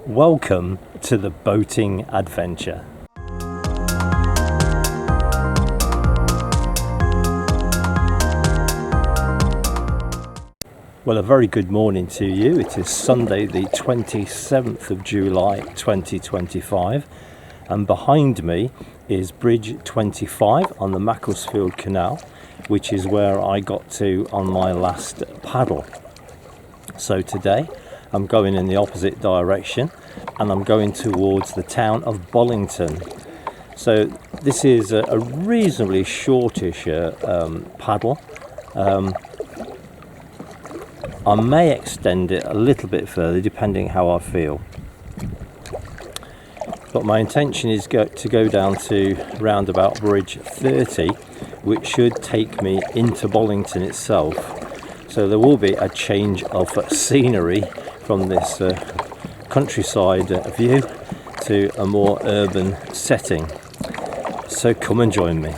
Welcome to the boating adventure. Well, a very good morning to you. It is Sunday the 27th of July 2025 and behind me is Bridge 25 on the Macclesfield Canal, which is where I got to on my last paddle. So today I'm going in the opposite direction and I'm going towards the town of Bollington. So this is a reasonably shortish paddle. I may extend it a little bit further depending how I feel. But my intention is to go down to round about Bridge 30, which should take me into Bollington itself. So there will be a change of scenery from this countryside view to a more urban setting. So come and join me.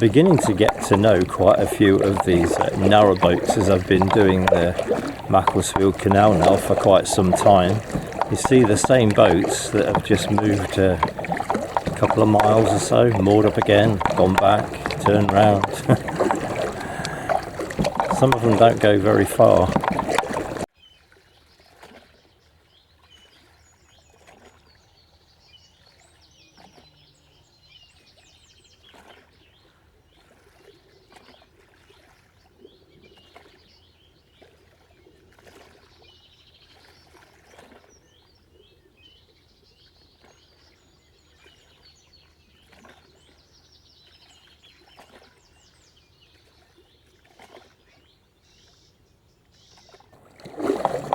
beginning to get to know quite a few of these narrowboats, as I've been doing the Macclesfield Canal now for quite some time. You see the same boats that have just moved a couple of miles or so, moored up again, gone back, turned round. Some of them don't go very far.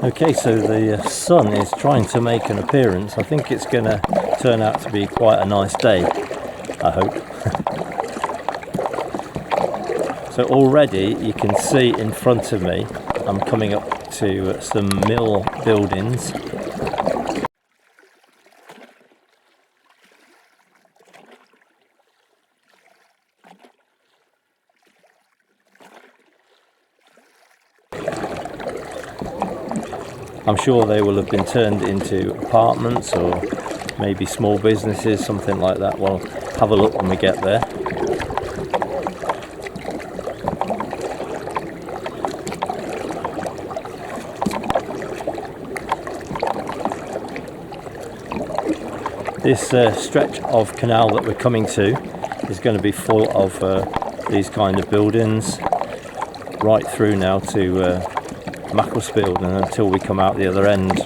Okay, so the sun is trying to make an appearance. I think it's going to turn out to be quite a nice day, I hope. So already you can see in front of me, I'm coming up to some mill buildings. I'm sure they will have been turned into apartments or maybe small businesses, something like that. We'll have a look when we get there. This stretch of canal that we're coming to is going to be full of these kind of buildings right through now to Macclesfield and until we come out the other end.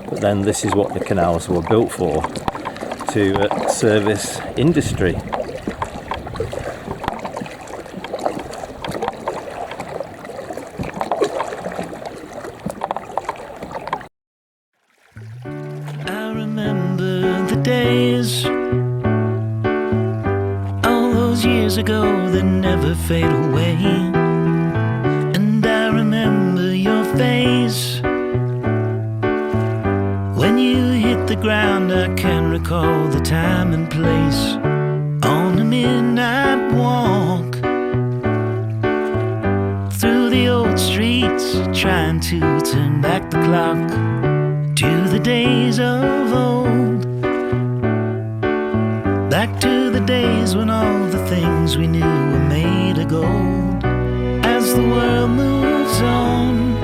But then this is what the canals were built for, to service industry. I remember the days years ago that never fade away, and I remember your face when you hit the ground. I can recall the time and place on a midnight walk through the old streets, trying to turn back the clock to the days of old. Back to the days when all the things we knew were made of gold. As the world moves on,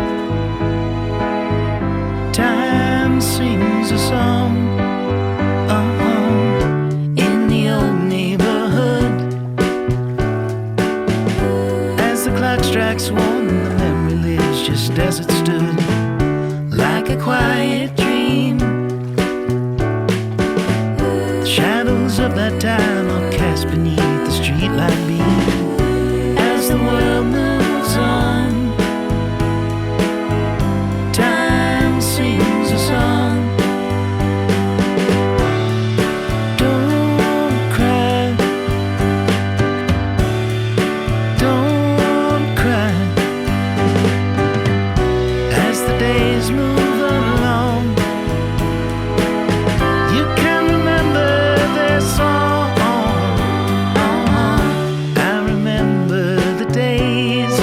time sings a song. In the old neighborhood, as the clock strikes one, the memory lives just as it stood, like a quiet dream. Shadows of that time are cast beneath the streetlight beam. As the world moves on, time sings a song. Don't cry, don't cry. As the days move along, you can remember their song. I remember the days.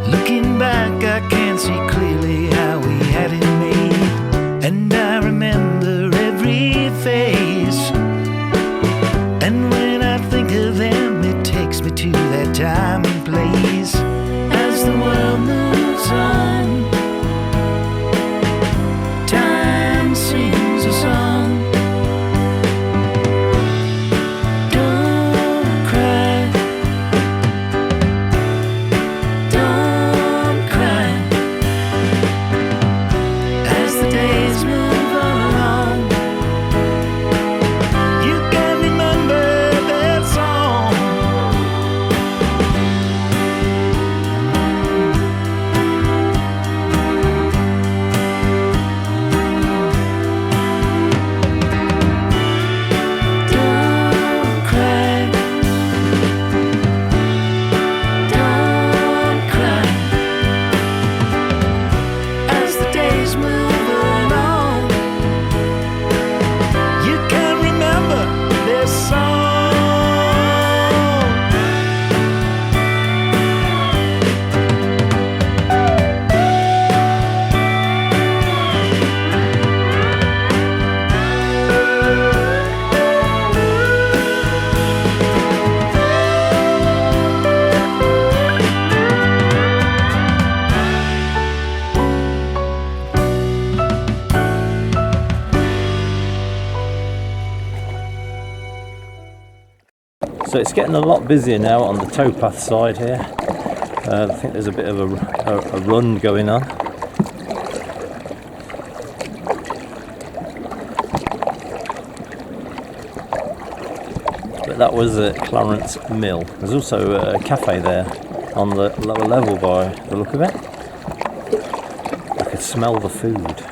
Looking back, I can't see clearly how we had it made, and I remember every face. And when I think of them, it takes me to that time and place. As the world moves on, time sings a song. Don't cry, don't cry. As the days move along, you can remember that song. So it's getting a lot busier now on the towpath side here. I think there's a bit of a run going on. But that was at Clarence Mill. There's also a cafe there on the lower level by the look of it. I could smell the food.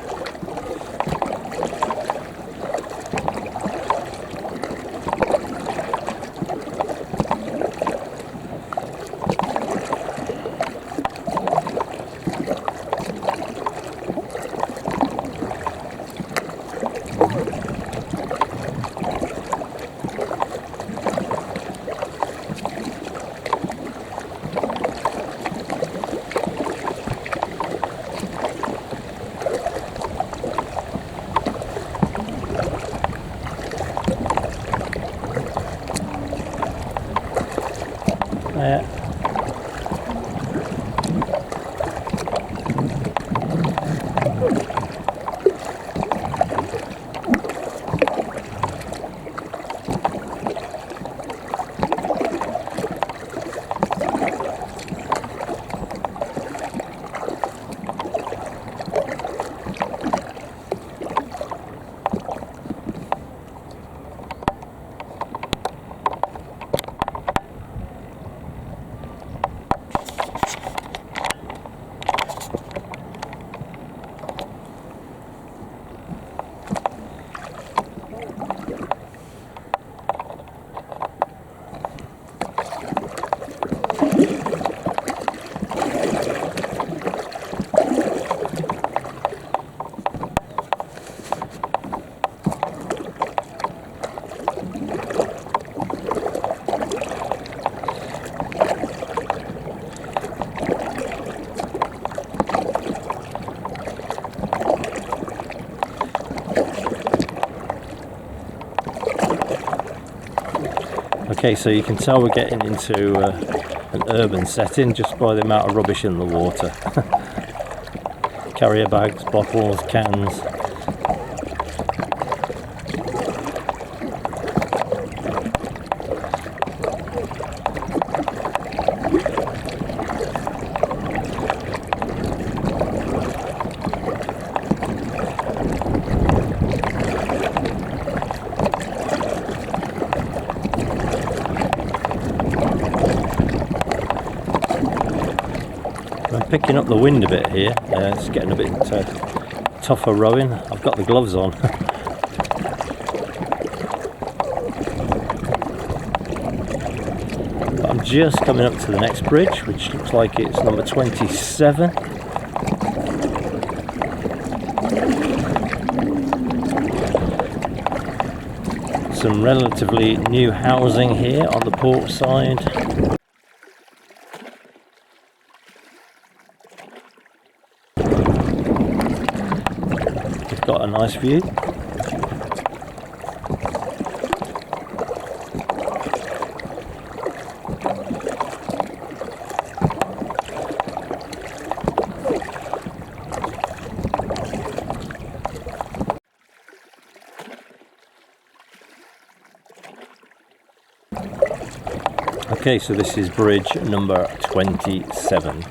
Okay, so you can tell we're getting into an urban setting just by the amount of rubbish in the water. Carrier bags, bottles, cans. I'm picking up the wind a bit here. It's getting a bit tougher rowing. I've got the gloves on. But I'm just coming up to the next bridge, which looks like it's number 27. Some relatively new housing here on the port side. Got a nice view. Okay, so this is bridge number 27.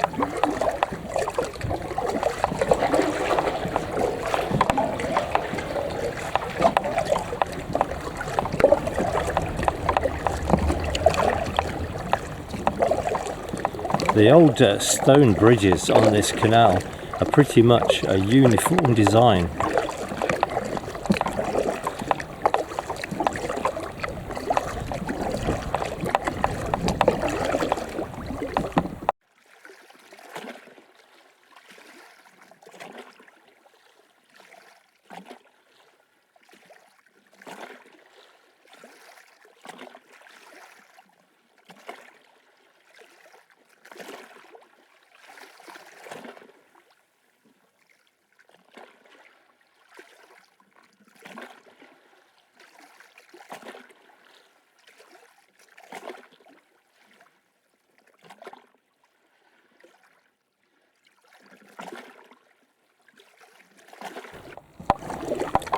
The old stone bridges on this canal are pretty much a uniform design.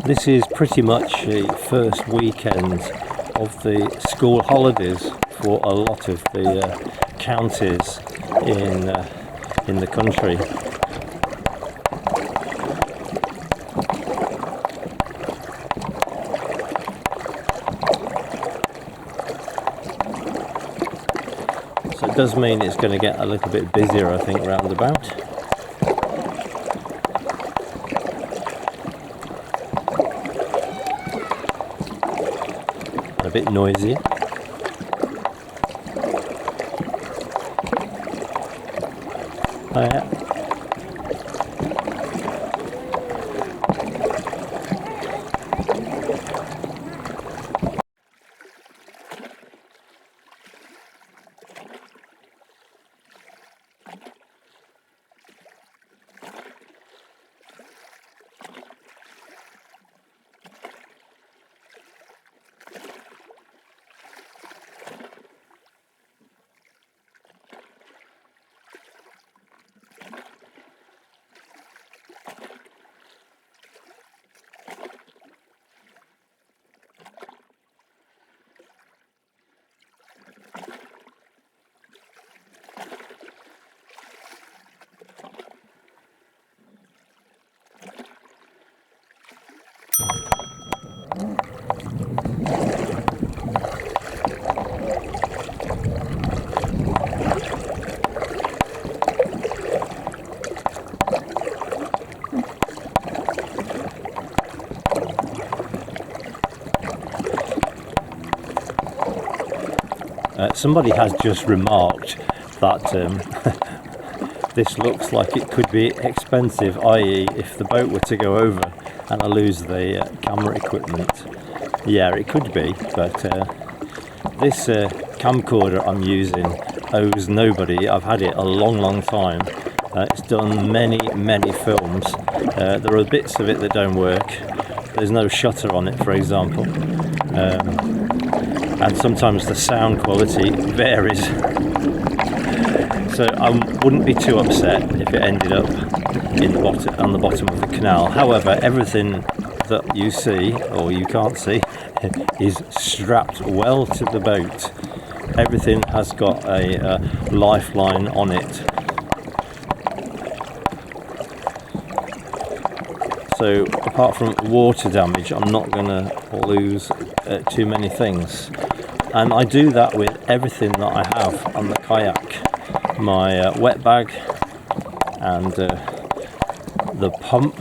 This is pretty much the first weekend of the school holidays for a lot of the counties in the country. So it does mean it's going to get a little bit busier, I think, roundabout. A bit noisier. Oh yeah. Somebody has just remarked that this looks like it could be expensive, i.e. if the boat were to go over and I lose the camera equipment. Yeah, it could be, but this camcorder I'm using owes nobody. I've had it a long time. It's done many films. There are bits of it that don't work. There's no shutter on it, for example. And sometimes the sound quality varies. So I wouldn't be too upset if it ended up on the bottom of the canal. However, everything that you see, or you can't see, is strapped well to the boat. Everything has got a lifeline on it. So apart from water damage, I'm not going to lose too many things. And I do that with everything that I have on the kayak. My wet bag and the pump,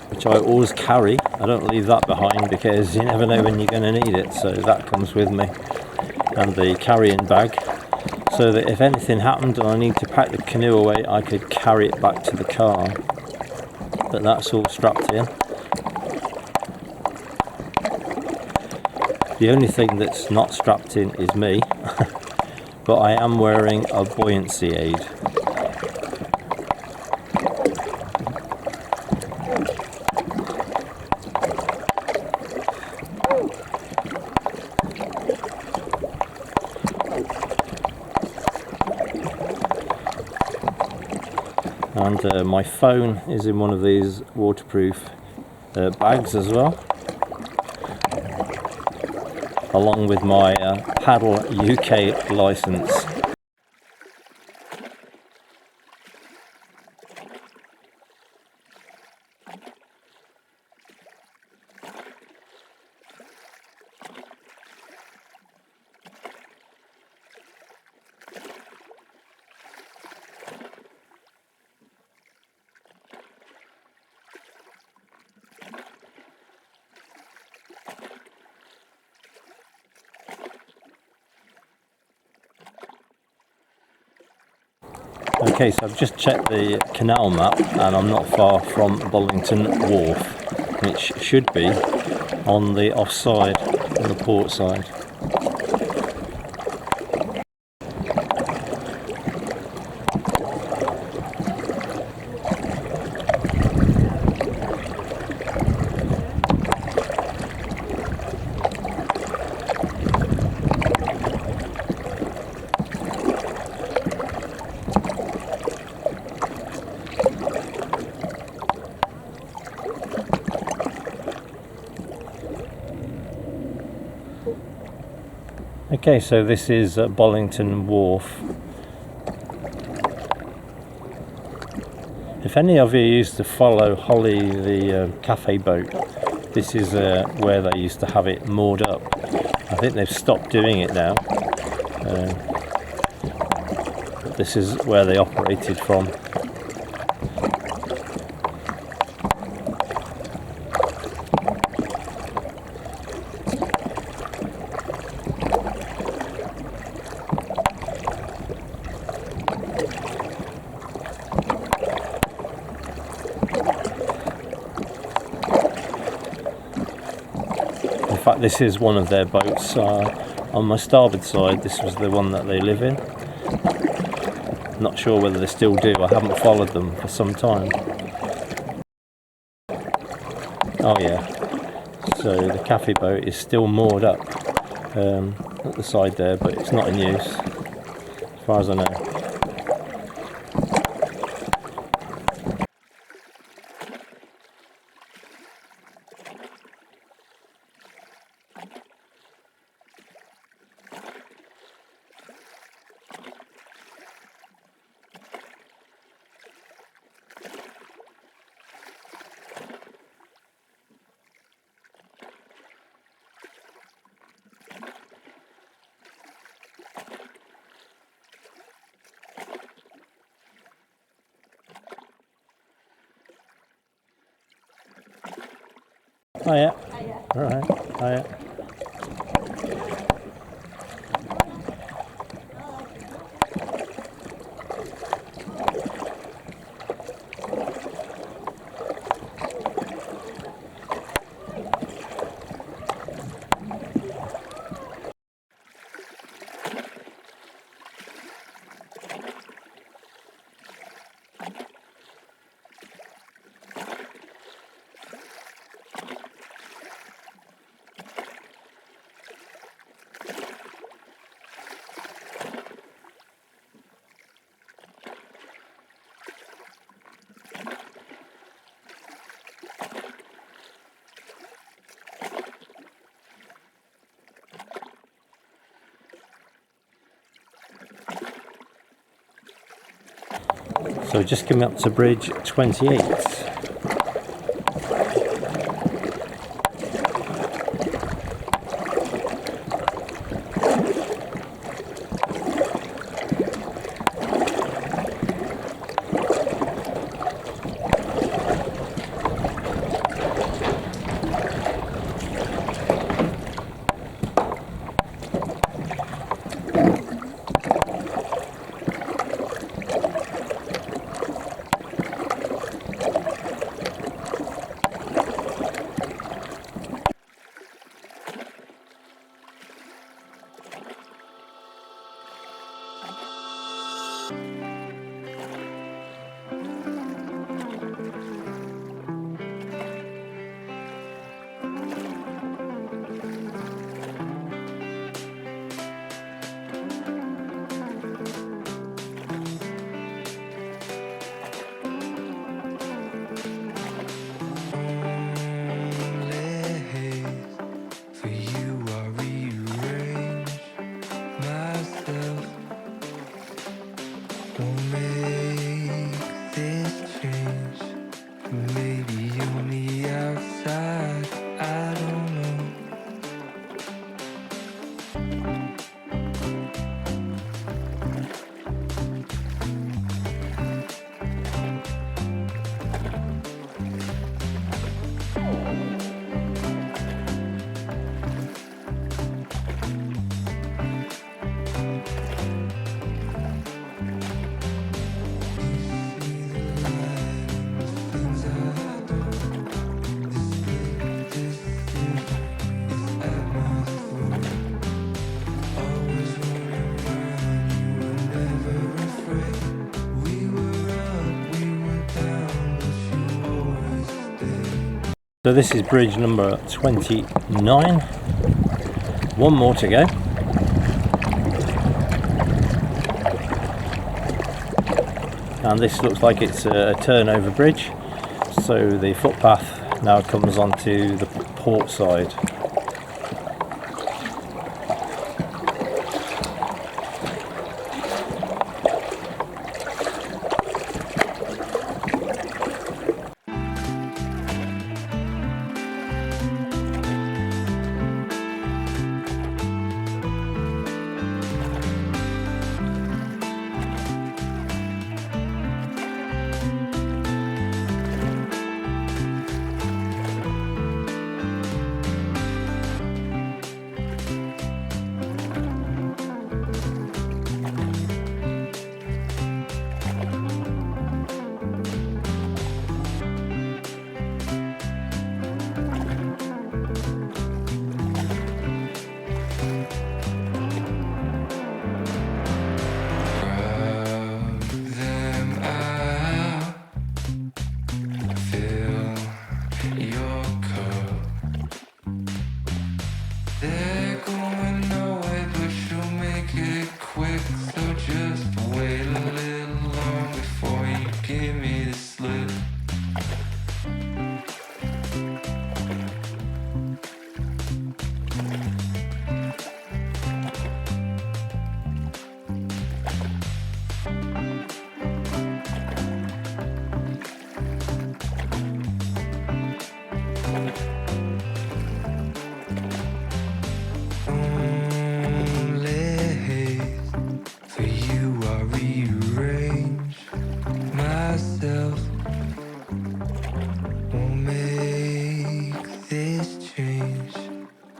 which I always carry. I don't leave that behind because you never know when you're going to need it, so that comes with me. And the carrying bag, so that if anything happened and I need to pack the canoe away, I could carry it back to the car. But that's all strapped in. The only thing that's not strapped in is me, but I am wearing a buoyancy aid. And my phone is in one of these waterproof bags as well, along with my paddle UK license. Okay, so I've just checked the canal map and I'm not far from Bollington Wharf, which should be on the offside, on the port side. Okay, so this is Bollington Wharf. If any of you used to follow Holly the cafe boat, this is where they used to have it moored up. I think they've stopped doing it now. But this is where they operated from. In fact, this is one of their boats. On my starboard side, this was the one that they live in. Not sure whether they still do. I haven't followed them for some time. Oh yeah. So the cafe boat is still moored up at the side there, but it's not in use, as far as I know. Oh yeah. Alright. Oh yeah. So just coming up to bridge 28. So this is bridge number 29. One more to go. And this looks like it's a turnover bridge. So the footpath now comes onto the port side.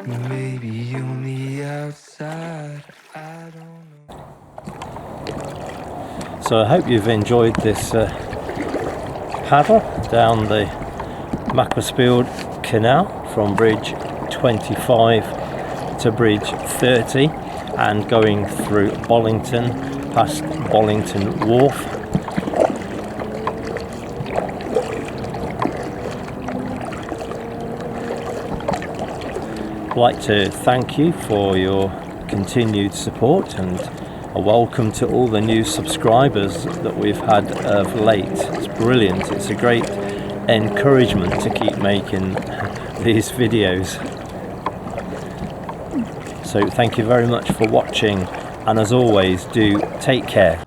Maybe on the outside, I don't know. So I hope you've enjoyed this paddle down the Macclesfield Canal from bridge 25 to bridge 30 and going through Bollington past Bollington Wharf. I'd like to thank you for your continued support and a welcome to all the new subscribers that we've had of late. It's brilliant. It's a great encouragement to keep making these videos. So thank you very much for watching, and as always, do take care.